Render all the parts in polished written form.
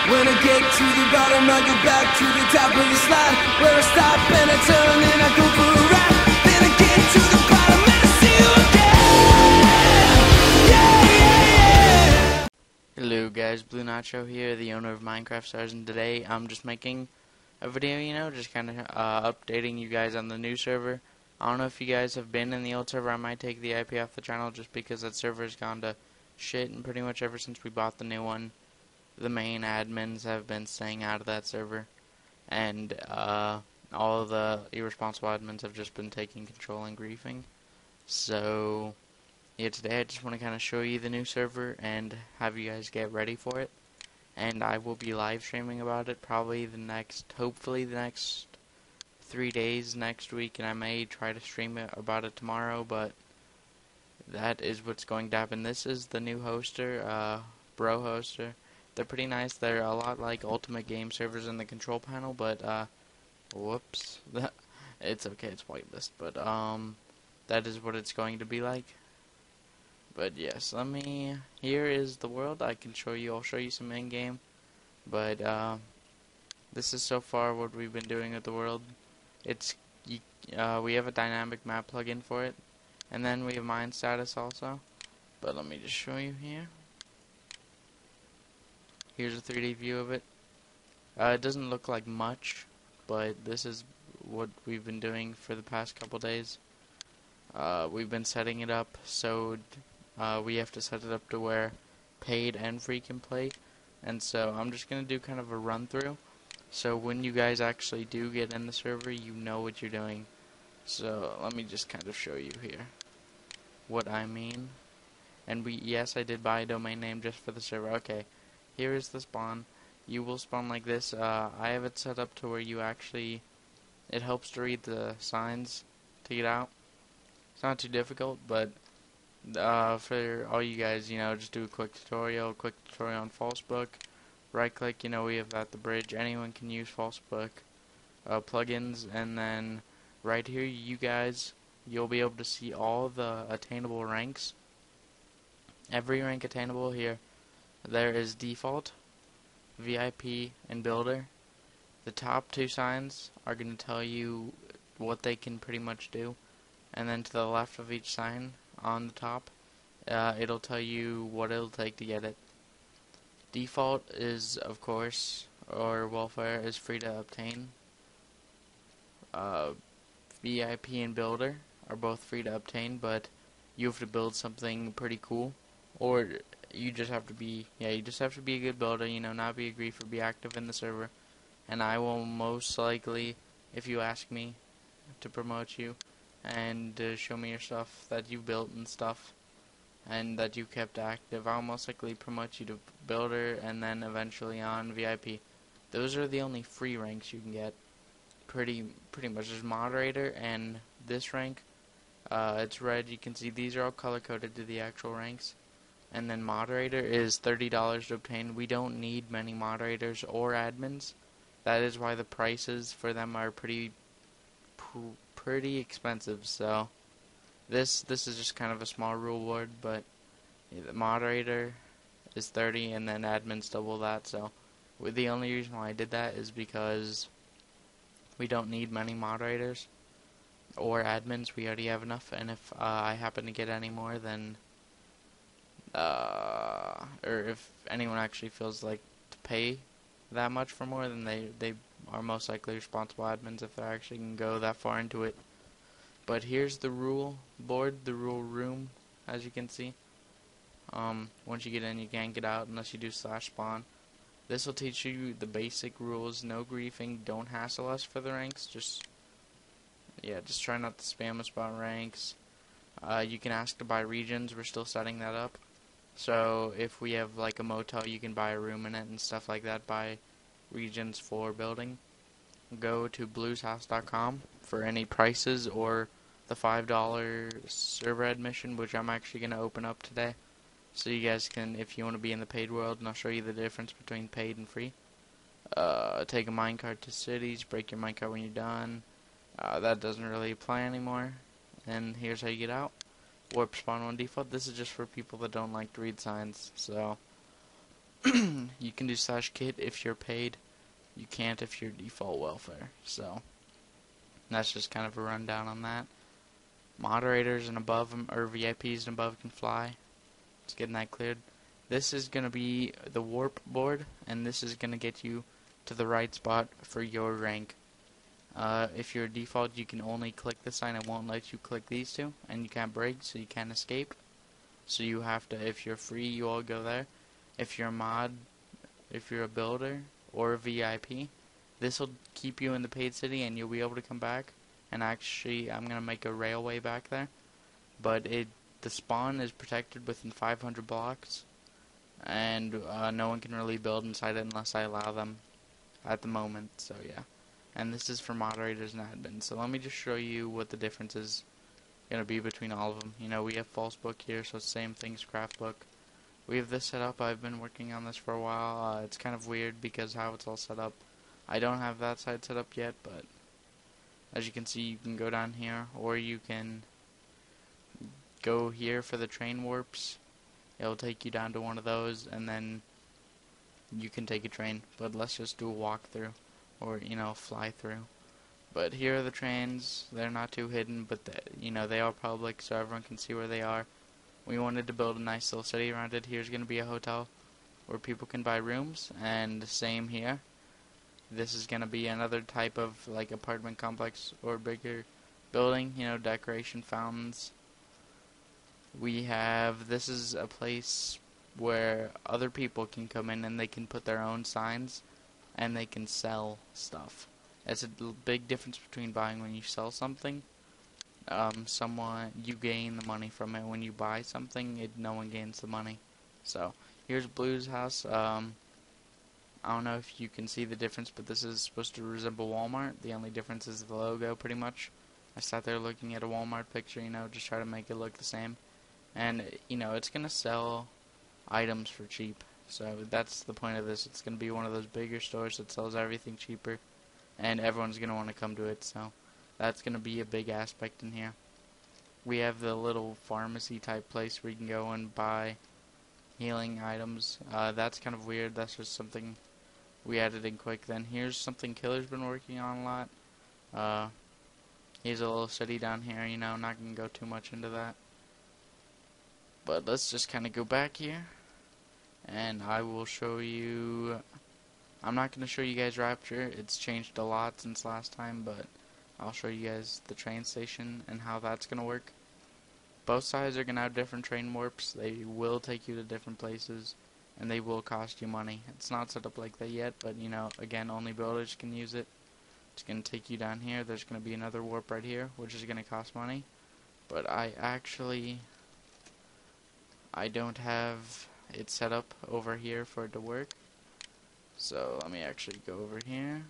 When I get to the bottom, I go back to the top of the slide, where I stop and I turn and I go for a ride. Then I get to the bottom and I see you again. Yeah, yeah, yeah. Hello guys, Blue Nacho here, the owner of MinecraftStars, and today I'm just making a video, just kind of updating you guys on the new server. I don't know if you guys have been in the old server. I might take the IP off the channel just because that server's gone to shit, and pretty much ever since we bought the new one, the main admins have been staying out of that server, and all of the irresponsible admins have just been taking control and griefing. So yeah, today I just want to kind of show you the new server and have you guys get ready for it. And I will be live streaming about it probably hopefully the next 3 days next week, and I may try to stream about it tomorrow, but that is what's going to happen. This is the new hoster, Bro Hoster. They're pretty nice. They're a lot like Ultimate Game servers in the control panel, but whoops, it's okay, it's whitelist, but that is what it's going to be like. But yes, here is the world. I'll show you some in-game, but this is so far what we've been doing with the world. We have a dynamic map plugin for it, and then we have mine status also, but let me just show you here. Here's a 3D view of it. It doesn't look like much, but this is what we've been doing for the past couple days. We've been setting it up so we have to set it up to where paid and free can play, and so I'm just going to do kind of a run through, so when you guys actually do get in the server, you know what you're doing. So let me just kind of show you here what I mean. And yes, I did buy a domain name just for the server. Okay, here is the spawn. You will spawn like this. I have it set up to where it helps to read the signs to get out. It's not too difficult, but for all you guys, just do a quick tutorial on Falsebook. Right click, we have at the bridge. Anyone can use Falsebook plugins, and then right here, you'll be able to see all the attainable ranks. Every rank attainable here. There is default, VIP, and builder. The top two signs are going to tell you what they can pretty much do, and then to the left of each sign on the top, it'll tell you what it'll take to get it. Default is, of course, or welfare is free to obtain. VIP and builder are both free to obtain, but you have to build something pretty cool, or you just have to be a good builder, not be a griefer, be active in the server, and I will most likely, if you ask me, to promote you and show me your stuff that you built and stuff, and that you kept active. I'll most likely promote you to builder, and then eventually on VIP. Those are the only free ranks you can get. Pretty much. There's moderator and this rank. It's red. You can see these are all color coded to the actual ranks. And then moderator is $30 to obtain. We don't need many moderators or admins. That is why the prices for them are pretty expensive. So this is just kind of a small reward, but the moderator is 30 and then admins double that. So the only reason why I did that is because we don't need many moderators or admins. We already have enough, and if I happen to get any more, then or if anyone actually feels like to pay that much for more, then they are most likely responsible admins if they actually can go that far into it. But here's the rule board, the rule room, as you can see. Once you get in, you can't get out unless you do /spawn. This will teach you the basic rules. No griefing. Don't hassle us for the ranks. Just try not to spam us about ranks. You can ask to buy regions. We're still setting that up. So if we have like a motel, you can buy a room in it and stuff like that. Buy regions for building. Go to blueshouse.com for any prices or the $5 server admission, which I'm actually going to open up today. So you guys can, if you want to be in the paid world, and I'll show you the difference between paid and free. Take a minecart to cities, break your minecart when you're done. That doesn't really apply anymore. And here's how you get out. Warp spawn on default. This is just for people that don't like to read signs. So You can do /kit if you're paid. You can't if you're default welfare. So that's just kind of a rundown on that. Moderators and above them, or VIPs and above, can fly. Just getting that cleared. This is going to be the warp board, and this is going to get you to the right spot for your rank. If you're default, you can only click the sign. It won't let you click these two, and you can't break, so you can't escape. So you have to, if you're free, you all go there. If you're a mod, if you're a builder, or a VIP, this will keep you in the paid city, and you'll be able to come back. And actually, I'm going to make a railway back there. But the spawn is protected within 500 blocks. And no one can really build inside it unless I allow them at the moment. So yeah. And this is for moderators and admins. So let me just show you what the difference is going to be between all of them. You know, we have false book here, so same thing as craft book. We have this set up. I've been working on this for a while. It's kind of weird because how it's all set up. I don't have that side set up yet, but as you can see, you can go down here, or you can go here for the train warps. It'll take you down to one of those, and then you can take a train. But let's just do a walkthrough, or, you know, fly through. But here are the trains. They're not too hidden, but you know, they are public, so everyone can see where they are. We wanted to build a nice little city around it. Here's going to be a hotel where people can buy rooms, and same here. This is going to be another type of like apartment complex or bigger building, you know, decoration, fountains. We have, this is a place where other people can come in and they can put their own signs and they can sell stuff. It's a big difference between buying when you sell something. You gain the money from it. When you buy something, no one gains the money. So here's Blue's house. I don't know if you can see the difference, but this is supposed to resemble Walmart. The only difference is the logo, pretty much. I sat there looking at a Walmart picture, you know, just try to make it look the same. And, you know, it's going to sell items for cheap. So that's the point of this. It's going to be one of those bigger stores that sells everything cheaper. And everyone's going to want to come to it. So that's going to be a big aspect in here. We have the little pharmacy type place where you can go and buy healing items. That's kind of weird. That's just something we added in quick. Then here's something Killer's been working on a lot. Here's a little city down here, you know, not going to go too much into that. But let's just kind of go back here, and I will show you. I'm not going to show you guys Rapture. It's changed a lot since last time, but I'll show you guys the train station and how that's going to work. Both sides are going to have different train warps. They will take you to different places, and they will cost you money. It's not set up like that yet, but, you know, again, only builders can use it. It's going to take you down here. There's going to be another warp right here, which is going to cost money. But I don't have it set up over here for it to work. So let me actually go over here.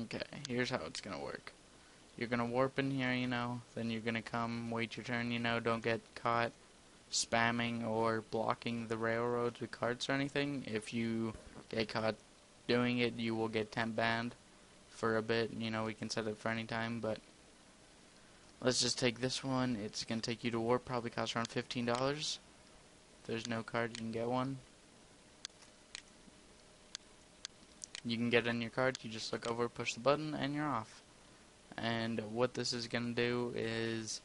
Okay, here's how it's going to work. You're going to warp in here, you know, then you're going to come, wait your turn, you know, don't get caught spamming or blocking the railroads with carts or anything. If you get caught doing it, you will get temp banned for a bit. You know, we can set it for any time, but let's just take this one. It's going to take you to warp, probably costs around $15. If there's no card, you can get one. You can get in your card, you just look over, push the button, and you're off. And what this is going to do is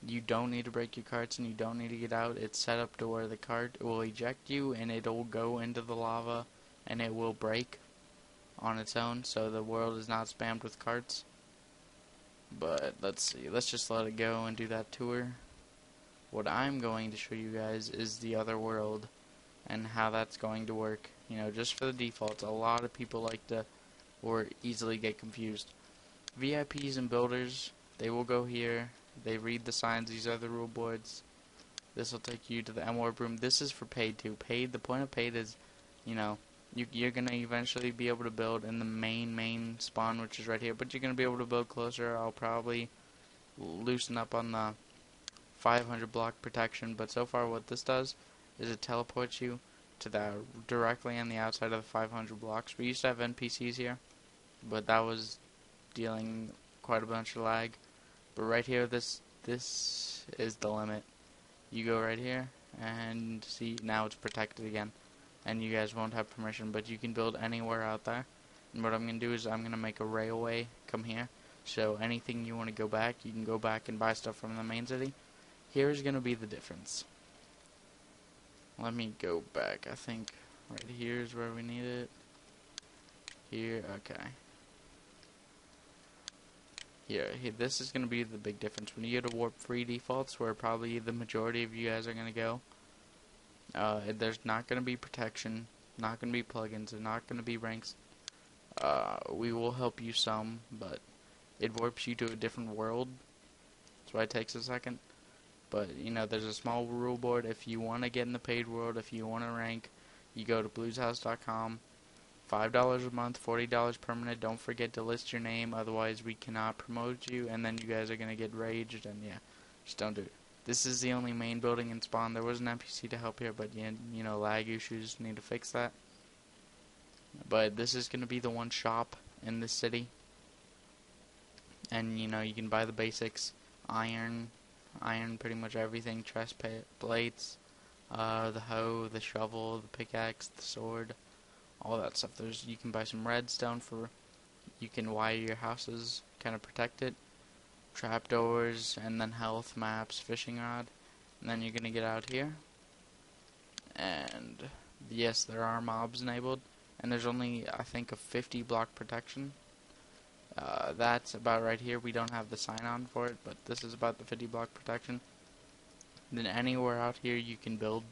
you don't need to break your carts and you don't need to get out. It's set up to where the cart will eject you and it'll go into the lava and it will break on its own, so the world is not spammed with carts. But let's see, let's just let it go and do that tour. What I'm going to show you guys is the other world and how that's going to work. You know, just for the defaults, a lot of people like to or easily get confused. VIPs and builders, they will go here, they read the signs, these are the rule boards. This will take you to the M-Warp room. This is for paid too. Paid, the point of paid is, you know, you're going to eventually be able to build in the main spawn, which is right here, but you're going to be able to build closer. I'll probably loosen up on the 500 block protection, but so far what this does is it teleports you to directly on the outside of the 500 blocks. We used to have NPCs here, but that was dealing quite a bunch of lag. But right here, this is the limit. You go right here, and see, now it's protected again, and you guys won't have permission, but you can build anywhere out there. And what I'm going to do is I'm going to make a railway come here, so anything you want to go back, you can go back and buy stuff from the main city. Here's going to be the difference. Let me go back. I think right here is where we need it. Here, okay. Here, this is going to be the big difference. When you go to Warp Free defaults, where probably the majority of you guys are going to go, there's not going to be protection, not going to be plugins, there's not going to be ranks. We will help you some, but it warps you to a different world. That's why it takes a second. But, you know, there's a small rule board. If you want to get in the paid world, if you want to rank, you go to blueshouse.com. $5 a month, $40 permanent. Don't forget to list your name, otherwise we cannot promote you, and then you guys are going to get raged, and yeah, just don't do it. This is the only main building in spawn. There was an NPC to help here, but you know, lag issues, need to fix that. But this is going to be the one shop in the city, and you know, you can buy the basics: iron pretty much everything, chest plates, the hoe, the shovel, the pickaxe, the sword, all that stuff. You can buy some redstone for, you can wire your houses, kind of protect it, trapdoors, and then health, maps, fishing rod. And then you're going to get out here, and yes, there are mobs enabled, and there's only, I think, a 50 block protection. That's about right here. We don't have the sign on for it, but this is about the 50 block protection. Then anywhere out here you can build,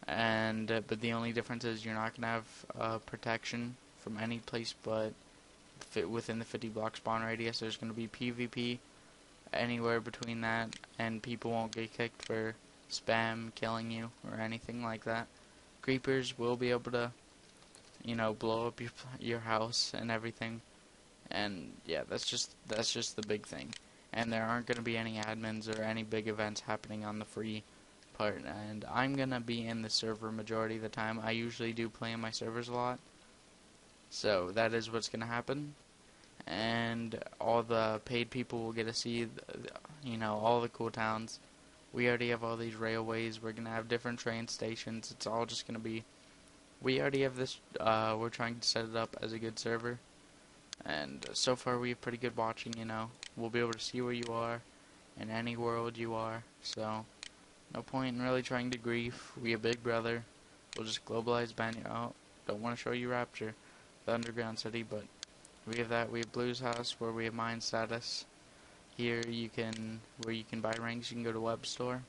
and but the only difference is you're not gonna have protection from any place but within the 50 block spawn radius. There's gonna be PvP anywhere between that, and people won't get kicked for spam killing you or anything like that. Creepers will be able to, you know, blow up your house and everything. And yeah, that's just the big thing. And there aren't going to be any admins or any big events happening on the free part. And I'm going to be in the server majority of the time. I usually do play in my servers a lot, so that is what's going to happen. And all the paid people will get to see, you know, all the cool towns. We already have all these railways. We're going to have different train stations. It's all just going to be, we already have this, we're trying to set it up as a good server. And so far we have pretty good watching, you know. We'll be able to see where you are in any world you are. So no point in really trying to grief. We a big brother. We'll just globalize ban you. Oh, don't want to show you Rapture, the underground city, but we have that. We have Blues House, where we have mine status. Here where you can buy ranks, you can go to web store.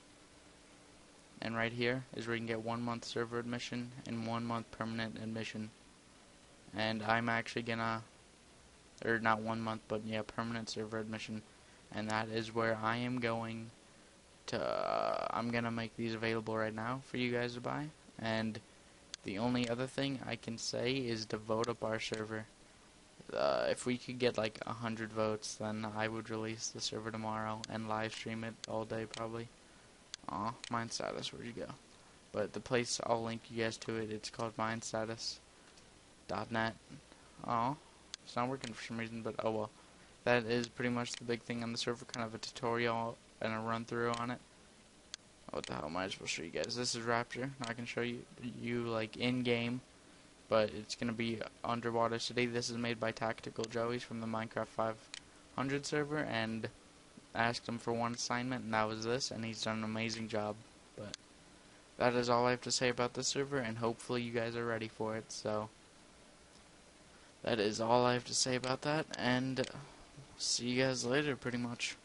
And right here is where you can get 1 month server admission and 1 month permanent admission. And I'm actually gonna, or not 1 month, but yeah, permanent server admission, and that is where I am going to, I'm gonna make these available right now for you guys to buy. And the only other thing I can say is to vote up our server. If we could get like 100 votes, then I would release the server tomorrow and live stream it all day probably. Aw, mine status, where'd you go? But the place, I'll link you guys to it. It's called minestatus.net. Aw, it's not working for some reason, but oh well. That is pretty much the big thing on the server, kind of a tutorial and a run through on it. What the hell am I supposed to show you guys? This is Rapture. I can show you like in game, but it's gonna be underwater city. This is made by Tactical Joey's from the Minecraft 500 server, and I asked him for one assignment, and that was this, and he's done an amazing job. But that is all I have to say about this server, and hopefully you guys are ready for it. So that is all I have to say about that, and see you guys later, pretty much.